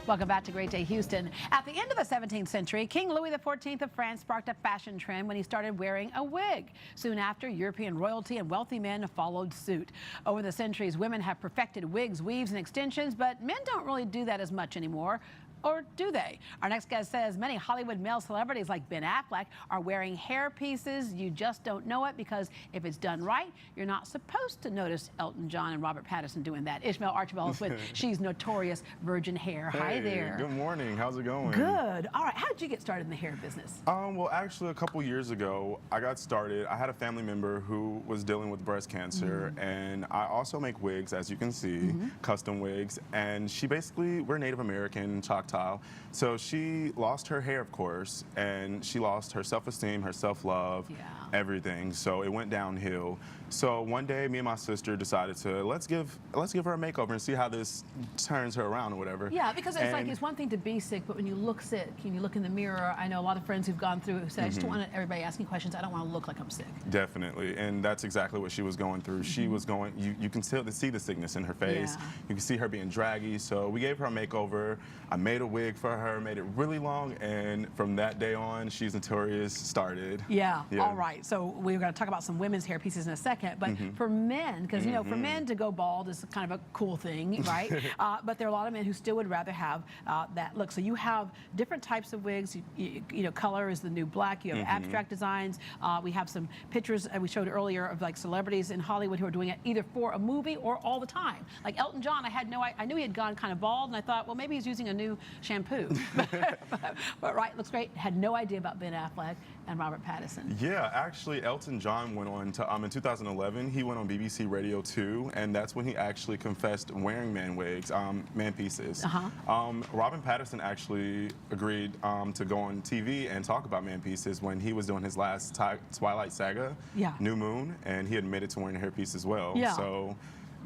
Welcome back to Great Day Houston. At the end of the 17th century, King Louis XIV of France sparked a fashion trend when he started wearing a wig. Soon after, European royalty and wealthy men followed suit. Over the centuries, women have perfected wigs, weaves, and extensions, but men don't really do that as much anymore. Or do they? Our next guest says many Hollywood male celebrities like Ben Affleck are wearing hair pieces. You just don't know it because if it's done right, you're not supposed to notice Elton John and Robert Pattinson doing that. Ismail Archible is with She's Notorious Virgin Hair. Hey, hi there. Good morning. How's it going? Good. All right. How did you get started in the hair business? Well, actually, a couple years ago, I got started. I had a family member who was dealing with breast cancer, and I also make wigs, as you can see, custom wigs. And she basically, we're Native American, Choctaw. So she lost her hair, of course, and she lost her self-esteem, her self-love, everything. So it went downhill. So one day, me and my sister decided to let's give her a makeover and see how this turns her around or whatever. Yeah, because it's like it's one thing to be sick, but when you look sick, when you look in the mirror, I know a lot of friends who've gone through who said, I just don't want everybody asking questions. I don't want to look like I'm sick. Definitely, and that's exactly what she was going through. She was going. You can still see the sickness in her face. You can see her being draggy. So we gave her a makeover. I made a wig for her, made it really long, and from that day on, She's Notorious started. Yeah. All right. So we're going to talk about some women's hair pieces in a second, but for men, because you know, for men to go bald is kind of a cool thing, right? But there are a lot of men who still would rather have that look. So you have different types of wigs. You know, color is the new black. You have abstract designs. We have some pictures we showed earlier of like celebrities in Hollywood who are doing it either for a movie or all the time. Like Elton John, I knew he had gone kind of bald, and I thought, well, maybe he's using a new shampoo. but right, looks great. Had no idea about Ben Affleck and Robert Pattinson. Yeah, actually, Elton John went on to, in 2011, he went on BBC Radio 2, and that's when he actually confessed wearing man wigs, man pieces. Robert Pattinson actually agreed to go on TV and talk about man pieces when he was doing his last Twilight Saga, New Moon, and he admitted to wearing a hairpiece as well. So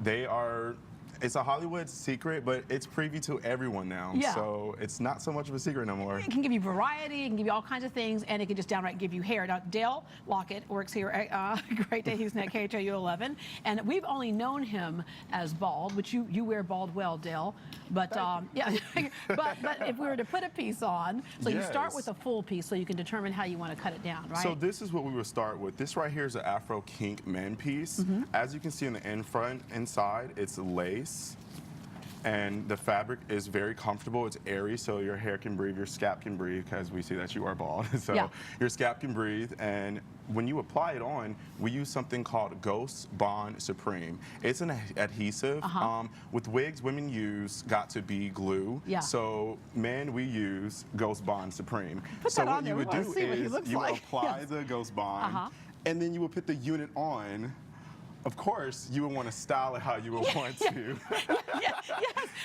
they are... It's a Hollywood secret, but it's preview to everyone now. So it's not so much of a secret no more. It can give you variety, it can give you all kinds of things, and it can just downright give you hair. Now, Dale Lockett works here at Great Day Houston at KHOU 11, and we've only known him as bald, which you wear bald well, Dale. But yeah, but if we were to put a piece on, so you start with a full piece so you can determine how you want to cut it down, right? So this is what we would start with. This right here is an Afro kink man piece. As you can see in the inside, it's lace. And the fabric is very comfortable. It's airy, so your hair can breathe, your scalp can breathe, because we see that you are bald. So your scalp can breathe, and when you apply it on, we use something called Ghost Bond Supreme. It's an adhesive. With wigs, women use Got to Be glue. So men, we use Ghost Bond Supreme. So what you would do is you would apply the Ghost Bond, and then you would put the unit on. Of course, you would want to style it how you would want to. Yes.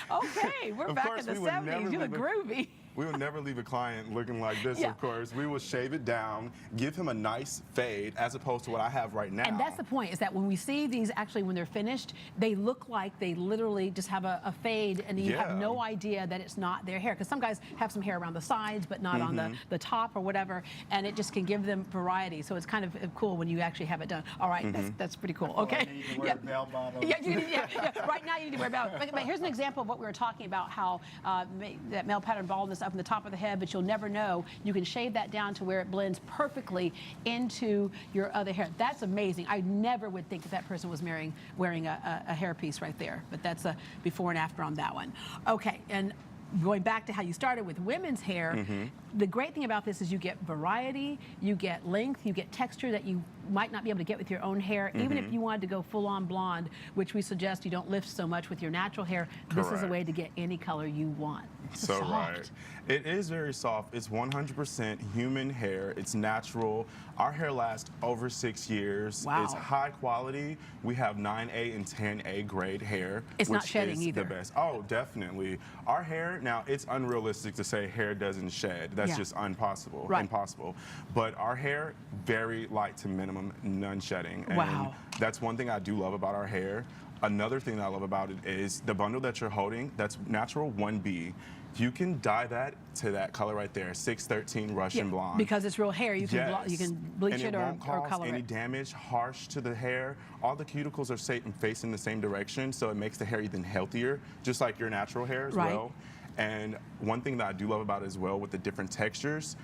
Okay, we're back in the 70s. You look groovy. We will never leave a client looking like this, of course. We will shave it down, give him a nice fade, as opposed to what I have right now. And that's the point, is that when we see these, actually, when they're finished, they look like they literally just have a fade, and you have no idea that it's not their hair. Because some guys have some hair around the sides, but not on the top or whatever, and it just can give them variety. So it's kind of cool when you actually have it done. All right, that's pretty cool. Okay. You can wear bell bottoms. Right now you need to wear bell. But here's an example of what we were talking about, how that male pattern baldness up in the top of the head, but you'll never know. You can shave that down to where it blends perfectly into your other hair. That's amazing. I never would think that person was wearing a hairpiece right there, but that's a before and after on that one. Okay, and going back to how you started with women's hair, the great thing about this is you get variety, you get length, you get texture that you might not be able to get with your own hair. Even if you wanted to go full-on blonde, which we suggest you don't lift so much with your natural hair, this is a way to get any color you want. So right. It is very soft. It's 100% human hair. It's natural. Our hair lasts over 6 years. It's high quality. We have 9A and 10A grade hair. It's not shedding either. The best. Oh, definitely. Our hair, now it's unrealistic to say hair doesn't shed. That's just impossible. Impossible. But our hair, very light to minimum, none shedding. And that's one thing I do love about our hair. Another thing that I love about it is the bundle that you're holding, that's natural 1B. You can dye that to that color right there, 613 Russian blonde. Because it's real hair, you can bleach it or color it. And it won't cause any damage, harsh to the hair. All the cuticles are facing the same direction, so it makes the hair even healthier, just like your natural hair as well. And one thing that I do love about it as well with the different textures,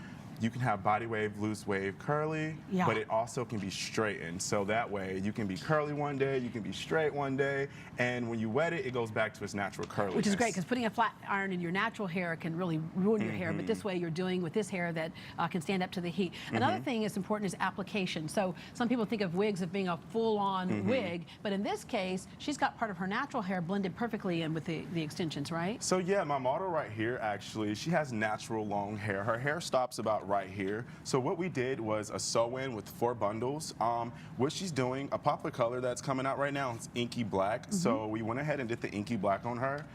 you can have body wave, loose wave, curly, Yeah. but it also can be straightened. So that way you can be curly one day, you can be straight one day, and when you wet it, it goes back to its natural curliness. Which is great, because putting a flat iron in your natural hair can really ruin your hair, but this way you're doing with this hair that can stand up to the heat. Another thing that's important is application. So some people think of wigs as being a full-on wig, but in this case, she's got part of her natural hair blended perfectly in with the extensions, right? So yeah, my model right here, actually, she has natural long hair. Her hair stops about right here. So what we did was a sew-in with 4 bundles. What she's doing, a popular color that's coming out right now is inky black. So we went ahead and did the inky black on her.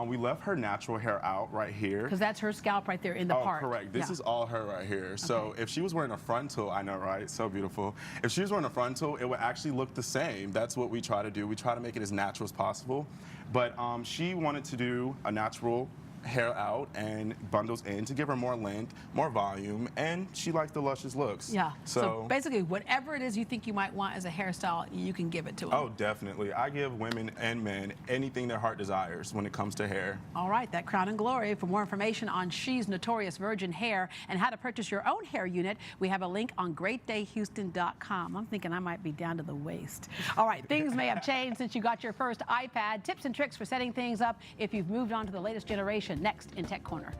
We left her natural hair out right here. Because that's her scalp right there in the part. Oh, correct. This is all her right here. So if she was wearing a frontal, I know, right? So beautiful. If she was wearing a frontal, it would actually look the same. That's what we try to do. We try to make it as natural as possible. But she wanted to do a natural hair out and bundles in to give her more length, more volume, and she liked the luscious looks. Yeah. So basically, whatever it is you think you might want as a hairstyle, you can give it to them. Oh, definitely. I give women and men anything their heart desires when it comes to hair. All right, that Crown and Glory. For more information on She's Notorious Virgin Hair and how to purchase your own hair unit, we have a link on greatdayhouston.com. I'm thinking I might be down to the waist. All right, things may have changed since you got your first iPad. Tips and tricks for setting things up if you've moved on to the latest generation. Next in Tech Corner.